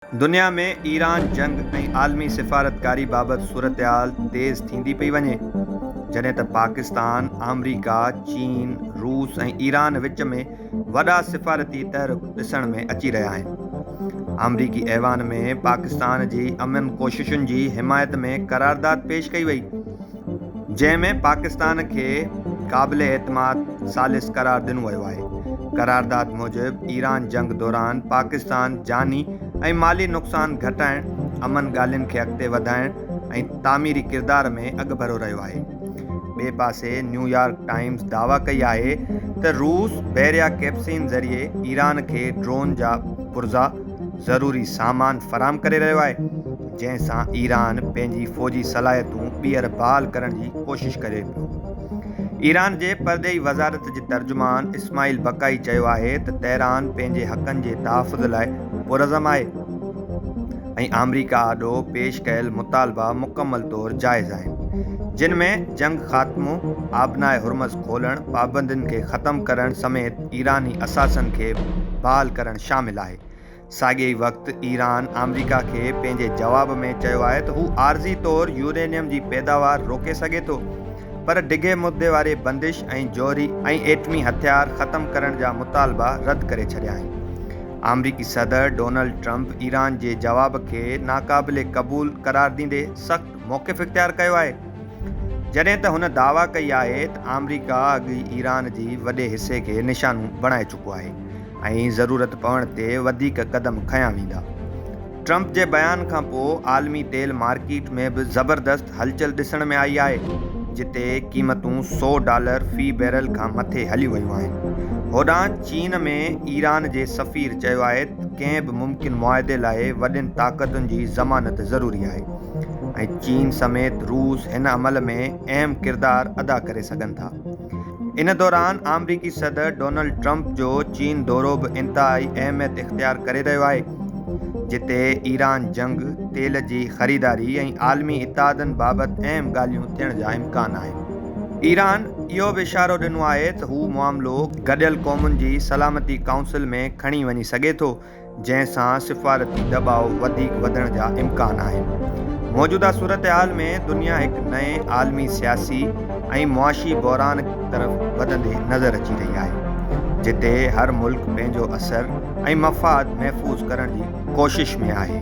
दुनिया में ईरान जंग ऐं आलमी सिफ़ारतकारी बाबति सूरतहाल तेज़ थींदी पई वञे, जॾहिं त पाकिस्तान, अमरीका, चीन, रूस ऐं ईरान विच में वॾा सिफ़ारती तहरुक ॾिसण में अची रहिया आहिनि। अमरीकी ऐवान में पाकिस्तान जी अमन कोशिशुनि जी हिमायत में क़रारदाद पेश कई वई, जंहिं में पाकिस्तान खे क़ाबिल एतमाद सालिस करार ॾिनो वियो आहे। क़रारदाद मूजिबि ईरान जंग दौरान पाकिस्तान जानी ऐं माली नुक़सान घटाइण, अमन ॻाल्हियुनि खे अॻिते वधाइण ऐं तामीरी किरदार में अॻिभरो रहियो आहे। ॿिए पासे न्यूयॉर्क टाइम्स दावा कई आहे त रूस बहरिया कैप्सिन ज़रिए ईरान खे ड्रोन जा पुर्ज़ा ज़रूरी सामान फ़राहम करे रहियो आहे, जंहिं सां ईरान पंहिंजी फ़ौजी सलाहियतूं ॿीहर बहाल करण जी कोशिश करे पियो। ईरान जे परदेही वज़ारत जे तर्जुमान इस्माइल बकाई चयो आहे त तेहरान पंहिंजे हक़नि जे तहफ़ुज़ लाइ पुरज़म आहे ऐं अमरीका आॾो पेश कयल मुतालबा मुकमल तौरु जाइज़ आहिनि, जिन में जंग ख़ात्मो, आबनाए हुरमज़ खोलण, पाबंदियुनि खे ख़तमु करण समेत ईरानी असासनि खे बहाल करणु शामिल आहे। साॻिए ई वक़्तु ईरान अमरीका खे पंहिंजे जवाब में चयो आहे त हू आर्ज़ी तौरु यूरेनियम जी पैदावार रोके सघे थो, पर डिघे मुदे वारे बंदिश ऐं जौहरी ऐं एटमी हथियार ख़तमु करण जा मुतालबा रद्द करे छॾिया आहिनि। अमरीकी सदर डोनाल्ड ट्रंप ईरान जे जवाब खे नाक़ाबिले क़बूल करार ॾींदे सख़्तु मौक़िफ़ इख़्तियार कयो आहे, जॾहिं त हुन दावा कई आहे त अमरीका अॻु ई ईरान जी वॾे हिसे खे निशानो बणाए चुको आहे ऐं ज़रूरत पवण ते वधीक क़दम खंया वेंदा। ट्रंप जे बयान खां पोइ आलमी तेल मार्केट में बि ज़बरदस्त हलचल ॾिसण में आई आहे, जिते क़ीमतूं $100 फ़ी बैरल खां मथे हली वियूं आहिनि। होॾां चीन में ईरान जे सफ़ीर चयो आहे त कंहिं बि मुमकिन मुआहिदे लाइ वॾियुनि ताक़तुनि जी ज़मानत ज़रूरी आहे ऐं चीन समेत रूस हिन अमल में अहम किरदारु अदा करे सघनि था। इन दौरान अमरीकी सदर डोनाल्ड ट्रंप जो चीन दौरो बि इंतहाई अहमियत इख़्तियार करे रहियो आहे, जिते ईरान जंग, तेल जी ख़रीदारी ऐं आलमी इत्तेहादनि बाबति अहम ॻाल्हियूं थियण जा इम्कान आहिनि। ईरान इहो बि इशारो ॾिनो आहे त हू मामिलो गॾियल क़ौमुनि जी सलामती काउंसिल में खणी वञी सघे थो, जंहिं सां सिफ़ारती दॿाउ वधीक वधण जा इम्कान आहिनि। मौजूदा सूरतहाल में दुनिया हिकु नए आलमी सियासी ऐं मुआशी बहिरान तरफ़ वधंदे नज़र अची रही आहे, जिते हर मुल्क पंहिंजो असर ऐं मफ़ाद महफ़ूज़ करण जी कोशिश में आहे।